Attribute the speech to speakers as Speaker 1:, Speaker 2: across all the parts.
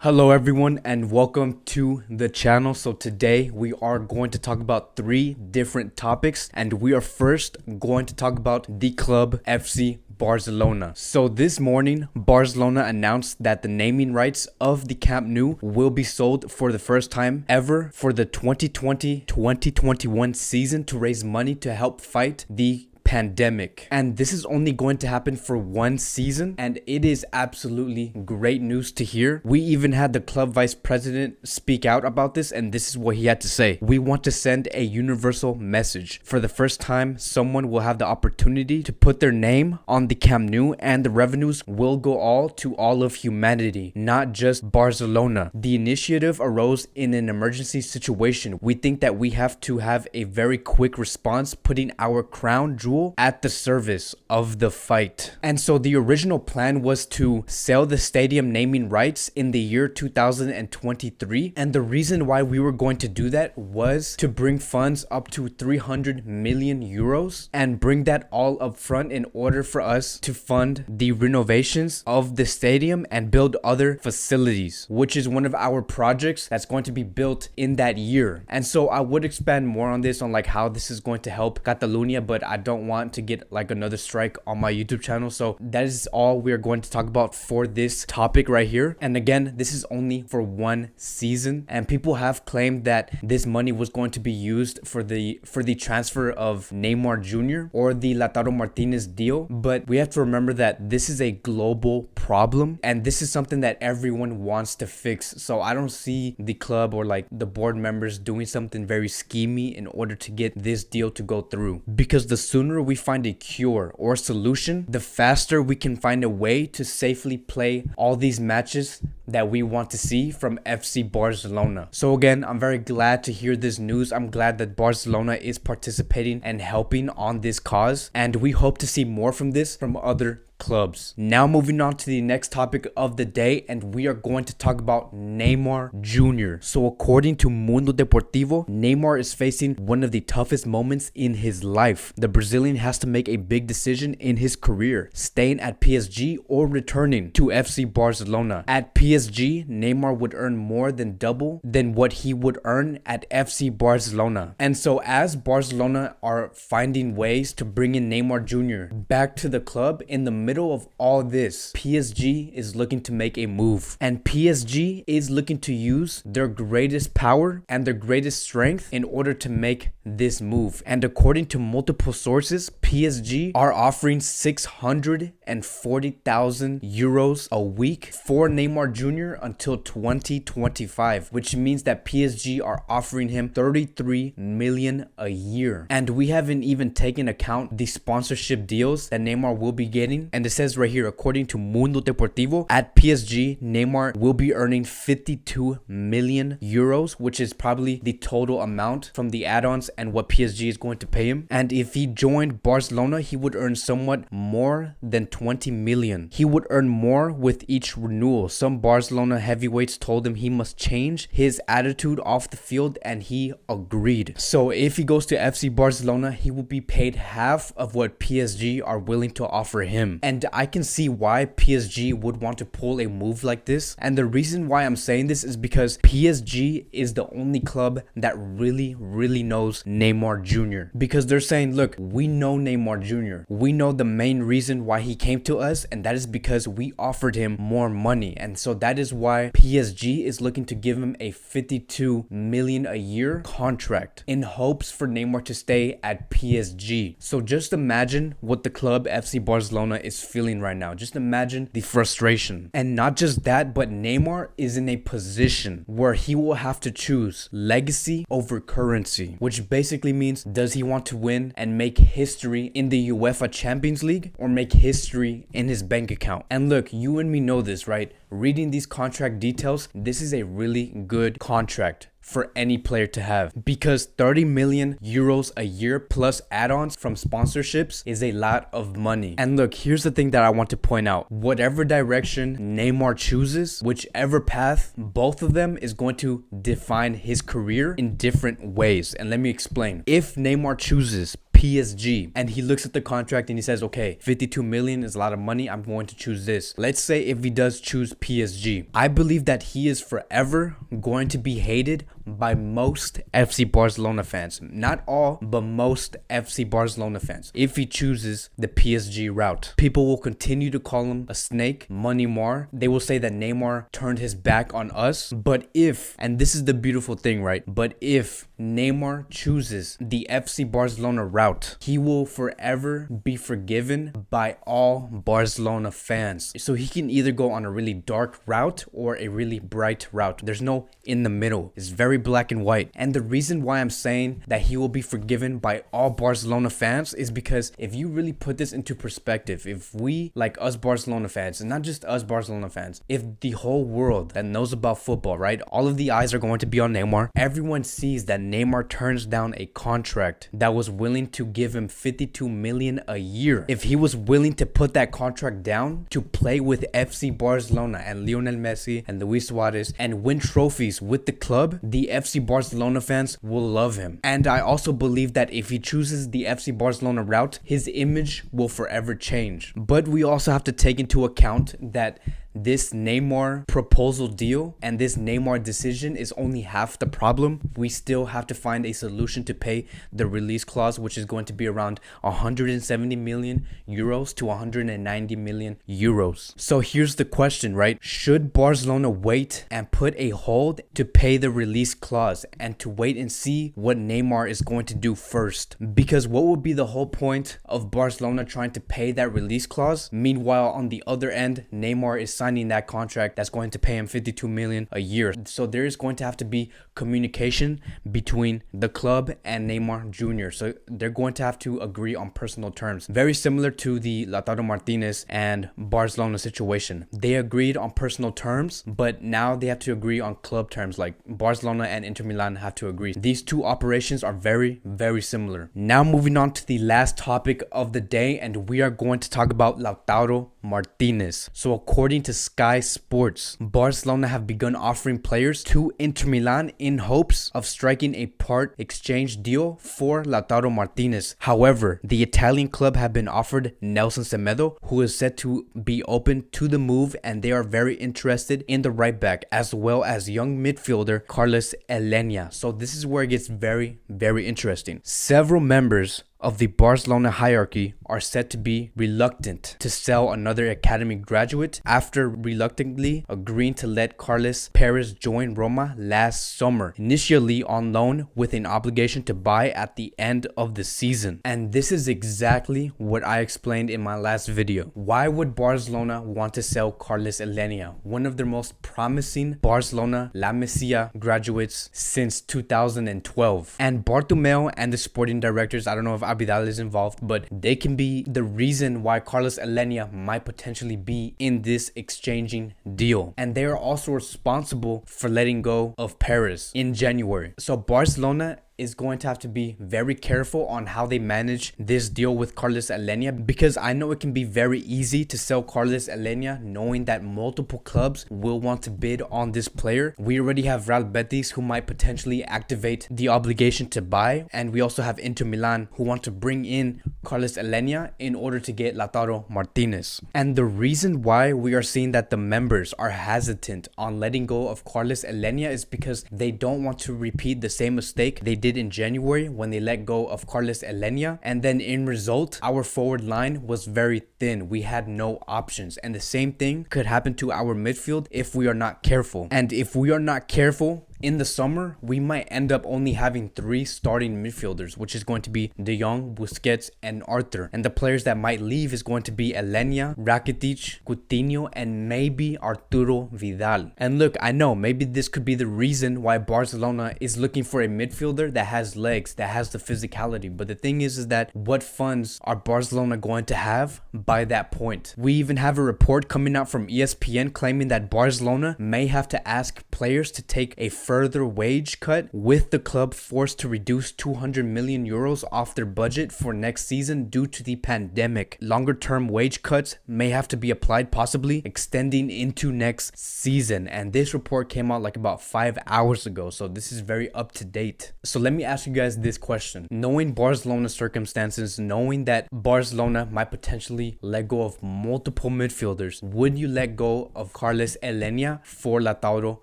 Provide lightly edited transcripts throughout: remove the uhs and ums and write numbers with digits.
Speaker 1: Hello everyone and welcome to the channel. So today we are going to talk about three different topics, and we are first going to talk about the club FC Barcelona. So this morning, Barcelona announced that the naming rights of the Camp Nou will be sold for the first time ever for the 2020-2021 season to raise money to help fight the pandemic. And this is only going to happen for one season, and it is absolutely great news to hear. We even had the club vice president speak out about this, and this is what he had to say. We want to send a universal message. For the first time, someone will have the opportunity to put their name on the Camp Nou, and the revenues will go to all of humanity, not just Barcelona. The initiative arose in an emergency situation. We think that we have to have a very quick response, putting our crown jewel at the service of the fight. And so the original plan was to sell the stadium naming rights in the year 2023, and the reason why we were going to do that was to bring funds up to 300 million euros and bring that all up front in order for us to fund the renovations of the stadium and build other facilities, which is one of our projects that's going to be built in that year. And so I would expand more on this, on like how this is going to help Catalonia, but I don't want to get like another strike on my YouTube channel. So that is all we're going to talk about for this topic right here. And again, this is only for one season, and people have claimed that this money was going to be used for the transfer of Neymar Jr. or the Lautaro Martinez deal. But we have to remember that this is a global problem, and this is something that everyone wants to fix. So I don't see the club or like the board members doing something very schemy in order to get this deal to go through, because the sooner we find a cure or solution, the faster we can find a way to safely play all these matches that we want to see from FC Barcelona. So again, I'm very glad to hear this news. I'm glad that Barcelona is participating and helping on this cause, and we hope to see more from this from other clubs. Now moving on to the next topic of the day, and we are going to talk about Neymar Jr. So according to Mundo Deportivo, Neymar is facing one of the toughest moments in his life. The Brazilian has to make a big decision in his career, staying at PSG or returning to FC Barcelona. At PSG, Neymar would earn more than double than what he would earn at FC Barcelona. And so as Barcelona are finding ways to bring in Neymar Jr. back to the club, in the middle of all this, PSG is looking to make a move, and PSG is looking to use their greatest power and their greatest strength in order to make this move. And according to multiple sources, PSG are offering 640,000 euros a week for Neymar Jr. until 2025, which means that PSG are offering him 33 million a year. And we haven't even taken account the sponsorship deals that Neymar will be getting. And it says right here, according to Mundo Deportivo, at PSG, Neymar will be earning 52 million euros, which is probably the total amount from the add-ons and what PSG is going to pay him. And if he joined Barcelona, he would earn somewhat more than 20 million. He would earn more with each renewal. Some Barcelona heavyweights told him he must change his attitude off the field, and he agreed. So if he goes to FC Barcelona, he will be paid half of what PSG are willing to offer him. And I can see why PSG would want to pull a move like this. And the reason why I'm saying this is because PSG is the only club that really knows Neymar Jr. Because they're saying, look, we know Neymar Jr. We know the main reason why he came to us, and that is because we offered him more money. And so that is why PSG is looking to give him a 52 million a year contract in hopes for Neymar to stay at PSG. So just imagine what the club FC Barcelona is feeling right now. Just imagine the frustration. And not just that, but Neymar is in a position where he will have to choose legacy over currency, which basically means, does he want to win and make history in the UEFA Champions League, or make history in his bank account? And look, you and me know this, right? Reading these contract details, this is a really good contract for any player to have, because 30 million euros a year plus add-ons from sponsorships is a lot of money. And look, here's the thing that I want to point out. Whatever direction Neymar chooses, whichever path, both of them is going to define his career in different ways. And let me explain. If Neymar chooses PSG and he looks at the contract and he says, okay, 52 million is a lot of money. I'm going to choose this. Let's say if he does choose PSG, I believe that he is forever going to be hated by most FC Barcelona fans. Not all, but most FC Barcelona fans. If he chooses the PSG route, people will continue to call him a snake, Neymar. They will say that Neymar turned his back on us. But if, and this is the beautiful thing, right? But if Neymar chooses the FC Barcelona route, he will forever be forgiven by all Barcelona fans. So he can either go on a really dark route or a really bright route. There's no in the middle. It's very black and white. And the reason why I'm saying that he will be forgiven by all Barcelona fans is because if you really put this into perspective, if we, like us Barcelona fans, and not just us Barcelona fans, if the whole world that knows about football, right, all of the eyes are going to be on Neymar. Everyone sees that Neymar turns down a contract that was willing to give him 52 million a year. If he was willing to put that contract down to play with FC Barcelona and Lionel Messi and Luis Suarez and win trophies with the club, the FC Barcelona fans will love him. And I also believe that if he chooses the FC Barcelona route, his image will forever change. But we also have to take into account that this Neymar proposal deal and this Neymar decision is only half the problem. We still have to find a solution to pay the release clause, which is going to be around 170 million euros to 190 million euros. So here's the question, right? Should Barcelona wait and put a hold to pay the release clause and to wait and see what Neymar is going to do first? Because what would be the whole point of Barcelona trying to pay that release clause? Meanwhile, on the other end, Neymar is signing that contract that's going to pay him 52 million a year. So there is going to have to be communication between the club and Neymar Jr. So they're going to have to agree on personal terms. Very similar to the Lautaro Martinez and Barcelona situation. They agreed on personal terms, but now they have to agree on club terms. Like Barcelona and Inter Milan have to agree. These two operations are very, very similar. Now moving on to the last topic of the day, and we are going to talk about Lautaro Martinez. So according to Sky Sports, Barcelona have begun offering players to Inter Milan in hopes of striking a part exchange deal for Lautaro Martinez. However, the Italian club have been offered Nelson Semedo, who is said to be open to the move, and they are very interested in the right back as well as young midfielder Carlos Elenia. So this is where it gets very, very interesting. Several members of the Barcelona hierarchy are said to be reluctant to sell another academy graduate after reluctantly agreeing to let Carlos Perez join Roma last summer, initially on loan with an obligation to buy at the end of the season. And this is exactly what I explained in my last video. Why would Barcelona want to sell Carlos Elenia, one of their most promising Barcelona La Masia graduates since 2012? And Bartomeu and the sporting directors, I don't know if Abidal is involved, but they can be the reason why Carlos Elenia might potentially be in this exchanging deal. And they are also responsible for letting go of Perez in January. So Barcelona is going to have to be very careful on how they manage this deal with Carlos Elenia, because I know it can be very easy to sell Carlos Elenia knowing that multiple clubs will want to bid on this player. We already have Real Betis, who might potentially activate the obligation to buy, and we also have Inter Milan, who want to bring in Carlos Elenia in order to get Lautaro Martinez. And the reason why we are seeing that the members are hesitant on letting go of Carlos Elenia is because they don't want to repeat the same mistake they did in January when they let go of Carlos Elenia, and then in result our forward line was very thin. We had no options, and the same thing could happen to our midfield if we are not careful. And if we are not careful, in the summer, we might end up only having 3 starting midfielders, which is going to be De Jong, Busquets, and Arthur. And the players that might leave is going to be Elenia, Rakitic, Coutinho, and maybe Arturo Vidal. And look, I know maybe this could be the reason why Barcelona is looking for a midfielder that has legs, that has the physicality. But the thing is that what funds are Barcelona going to have by that point? We even have a report coming out from ESPN claiming that Barcelona may have to ask players to take a further wage cut, with the club forced to reduce 200 million euros off their budget for next season due to the pandemic. Longer term wage cuts may have to be applied, possibly extending into next season. And this report came out like about 5 hours ago, so this is very up to date. So let me ask you guys this question. Knowing Barcelona's circumstances, knowing that Barcelona might potentially let go of multiple midfielders, would you let go of Carles Elenia for Lautaro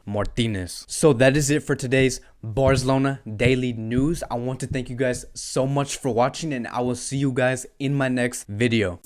Speaker 1: Martinez? So that is it for today's Barcelona Daily News. I want to thank you guys so much for watching, and I will see you guys in my next video.